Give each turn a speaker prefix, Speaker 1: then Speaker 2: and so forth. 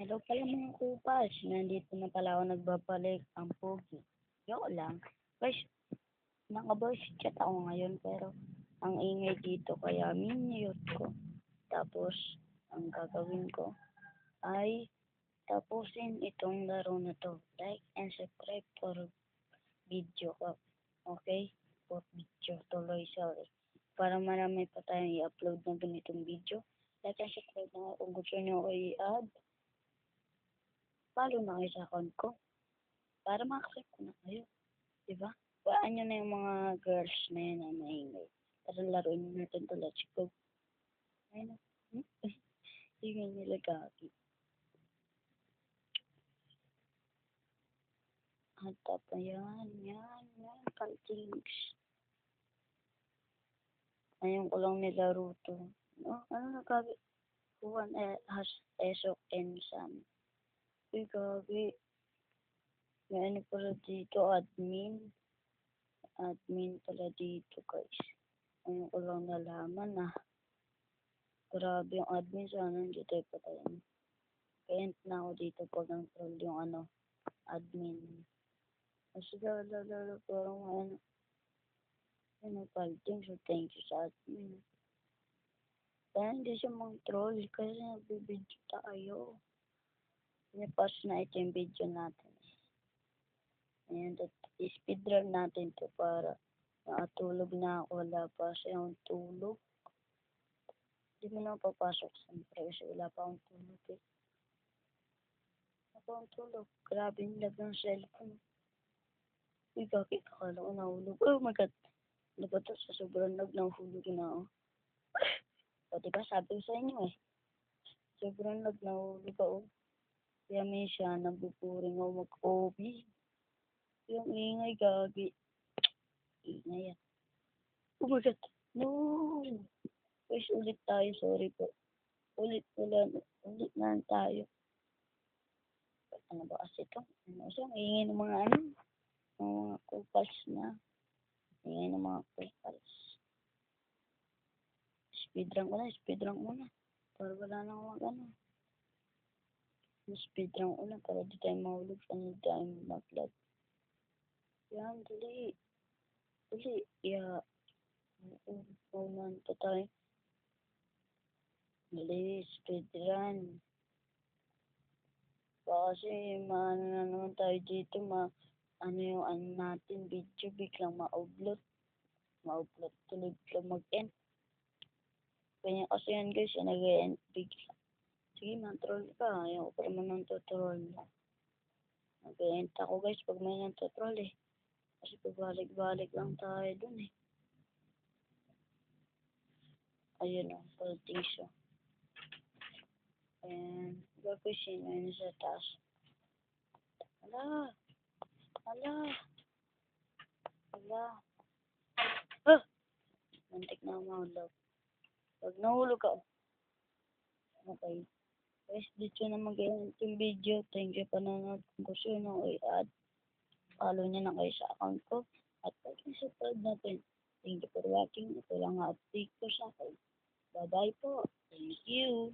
Speaker 1: Hello pala mga kupas, nandito na pala ako nagbabalik ang pogi. Joke lang. Guys, naka-voice chat ako ngayon pero ang ingay dito kaya minute ko. Tapos, ang gagawin ko ay tapusin itong laro na to. Like and subscribe for video ko. Okay? For video tuloy, sorry. Para marami pa tayong i-upload na ganitong video. Like and subscribe na kung gusto nyo ko i-add. Follow na kayo sa account ko para ma-accept ko na kayo. Diba? Waan nyo na yung mga girls na yun na maingay. Tara laruin natin to. Let's go. Ayun na. Tingnan nila gagi. Hanta pa yan. Kaltings. Ayun ko lang nilaro to. Ano nagabi? Juan has Esok and Sam. Uy, gagi. May ano pala dito, admin. Admin pala dito, guys. Ayun ko lang nalaman na. Grabe yung admin, sana hindi tayo patayin. Kaya na ako dito pag control yung admin. Kasi lalo parang palting, so thank you sa admin. Kaya hindi siya mang-troll kasi nagbibidyo tayo. Pinipas na ito yung video natin. Ayan, speedrun natin to para nakatulog na ako, wala pa siyang tulog. Hindi mo na papasok siyempre kasi wala pa akong tulog eh. Wala pa akong tulog. Grabe yung lag ng cellphone. Uy, gagi, akala ko nahulog. Oh my god. Ano ba to? Sa sobrang lag nahulog na ako. O diba sabi ko sa inyo eh. Sobrang lag nahulog ako. Kaya may siya nabupuring ako mag-OB. Yung ingay, gagi. Ingay yan. Oh my god. No. Guys, ulit tayo. Sorry po. Ulit na tayo. Ano ba kasi ito? Ano siya? Ingay ng mga mga kupals na. Ingay ng mga kupals. Speedrun ko na. Para wala na akong speedrun ko na para di tayo mahulog sa hindi tayo mag-lag. Yan, dali. Dali. Yeah. Unahan pa tayo. Dali, speedrun. Kasi maano na naman tayo dito, yung natin video biglang ma-upload tuloy biglang mag-end. Kanya kasi yan guys, nag-end bigla. Sige, man-troll ka. Ayaw ko pa naman ng tutroll. Nag-end ako guys pag may nang tutroll eh. Kasi pabalik-balik lang tayo dun eh. Ayun o, politics o. And, gagawin yun sa taas. Ala! Mantik na mahulog. Pag nahulog ka, okay. Guys, dito na mag-end yung video. Thank you pa nanonood. Kung gusto nyo i-add, follow nyo na kayo sa account ko. At pag-subscribe natin. Thank you for watching. Ito lang update ko sa akin. Bye-bye po. Thank you.